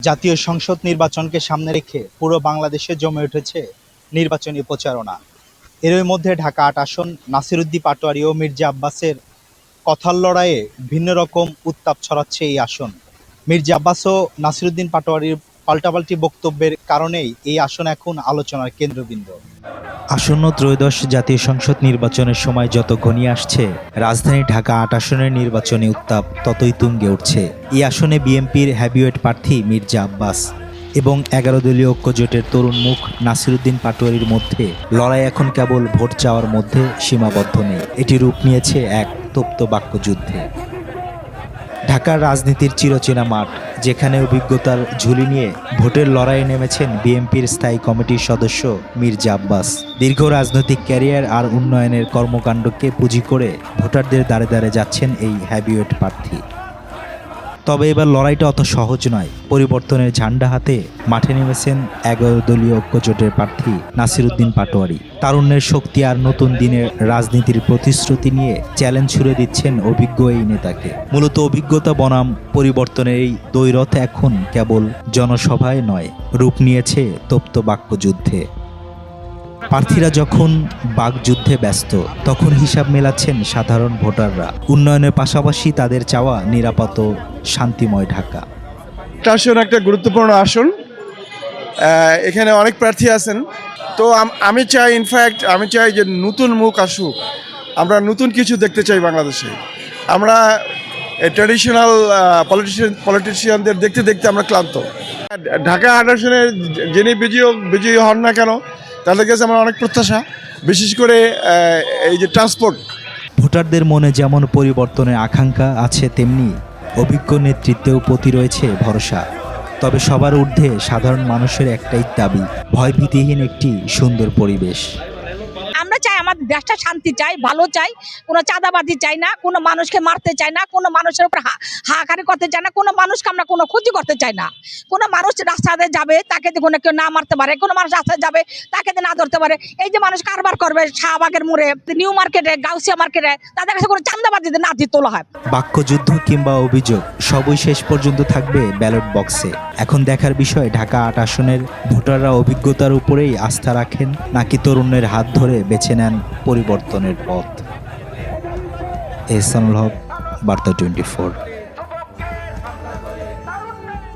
জাতীয় সংসদ নির্বাচনকে সামনে রেখে পুরো বাংলাদেশে জমে উঠেছে নির্বাচনী প্রচারণা। এরই মধ্যে ঢাকা ৮ আসন নাসিরউদ্দিন পাটোয়ারী ও মির্জা আব্বাসের কথার লড়াইয়ে ভিন্ন রকম উত্তাপ ছড়াচ্ছে এই আসন। মির্জা আব্বাস ও নাসিরউদ্দিন পাটোয়ারীর পাল্টাপাল্টি বক্তব্যের কারণেই এই আসন এখন আলোচনার কেন্দ্রবিন্দু। আসন্ন ত্রয়োদশ জাতীয় সংসদ নির্বাচনের সময় যত ঘনিয়ে আসছে, রাজধানী ঢাকা ৮ আসনের নির্বাচনী উত্তাপ ততই তুঙ্গে উঠছে। এই আসনে বিএনপির হেভিওয়েট প্রার্থী মির্জা আব্বাস এবং ১১ দলীয় ঐক্যজোটের তরুণ মুখ নাসিরউদ্দিন পাটোয়ারীর মধ্যে লড়াই এখন কেবল ভোট চাওয়ার মধ্যে সীমাবদ্ধ নেই, এটি রূপ নিয়েছে এক তপ্ত বাক্যযুদ্ধে। ঢাকার রাজনীতির চিরচেনা মাঠ, যেখানে অভিজ্ঞতার ঝুলি নিয়ে ভোটের লড়াইয়ে নেমেছেন বিএনপির স্থায়ী কমিটির সদস্য মির্জা আব্বাস। দীর্ঘ রাজনৈতিক ক্যারিয়ার আর উন্নয়নের কর্মকাণ্ডকে পুঁজি করে ভোটারদের দ্বারে দ্বারে যাচ্ছেন এই হেভিওয়েট প্রার্থী। তবে এবার লড়াইটা অত সহজ নয়। পরিবর্তনের ঝান্ডা হাতে মাঠে নেমেছেন ১১ দলীয় ঐক্যজোটের প্রার্থী নাসিরউদ্দিন পাটোয়ারী। তারুণ্যের শক্তি আর নতুন দিনের রাজনীতির প্রতিশ্রুতি নিয়ে চ্যালেঞ্জ ছুড়ে দিচ্ছেন অভিজ্ঞ এই নেতাকে। মূলত অভিজ্ঞতা বনাম পরিবর্তনের এই দ্বৈরথ এখন কেবল জনসভায় নয়, রূপ নিয়েছে তপ্ত বাক্যযুদ্ধে। প্রার্থীরা যখন বাকযুদ্ধে ব্যস্ত, তখন হিসাব মেলাচ্ছেন সাধারণ ভোটাররা। উন্নয়নের পাশাপাশি তাদের চাওয়া নিরাপদ ও শান্তিময় ঢাকা। আসন একটা গুরুত্বপূর্ণ আসন, এখানে অনেক প্রার্থী আছেন। তো আমি চাই, ইনফ্যাক্ট আমি চাই যে নতুন মুখ আসুক। আমরা নতুন কিছু দেখতে চাই বাংলাদেশে। আমরা ট্র্যাডিশনাল পলিটিশিয়ানদের দেখতে দেখতে আমরা ক্লান্ত। ঢাকা ৮ আসনের যিনি বিজয়ী হন না কেন, তাদের কাছে আমার অনেক প্রত্যাশা, বিশেষ করে এই যে ট্রান্সপোর্ট। ভোটারদের মনে যেমন পরিবর্তনের আকাঙ্ক্ষা আছে, তেমনি অভিজ্ঞ নেতৃত্বেও প্রতি রয়েছে ভরসা। তবে সবার ঊর্ধ্বে সাধারণ মানুষের একটাই দাবি, ভয়ভীতিহীন একটি সুন্দর পরিবেশ। আমরা চাই আমাদের দেশটা শান্তি চাই, ভালো চাই, কোনো চাঁদাবাজি চাই না, কোনো মানুষকে মারতে চাই না, কোনো মানুষের উপর হাহাকারি করতে চাই না, কোনো মানুষকে আমরা কোনো ক্ষতি করতে চাই না। কোনো মানুষ রাস্তাতে যাবে তাকে কোনো কেউ না মারতে পারে, কোনো মানুষ রাস্তায় যাবে তাকে না ধরতে পারে। এই যে মানুষ কারবার করবে শাহবাগের মোড়ে, নিউ মার্কেটে, গাউসিয়া মার্কেটে, তাদের কাছে কোনো চাঁদাবাজিতে না দিয়ে তোলা হয়। বাক্যযুদ্ধ কিংবা অভিযোগ সবই শেষ পর্যন্ত থাকবে ব্যালট বক্সে। এখন দেখার বিষয়, ঢাকা ৮ আসনের ভোটাররা অভিজ্ঞতার উপরেই আস্থা রাখেন, নাকি তরুণের হাত ধরে বেছে নেন পরিবর্তনের পথ। এহসানুল হক, বার্তা 24।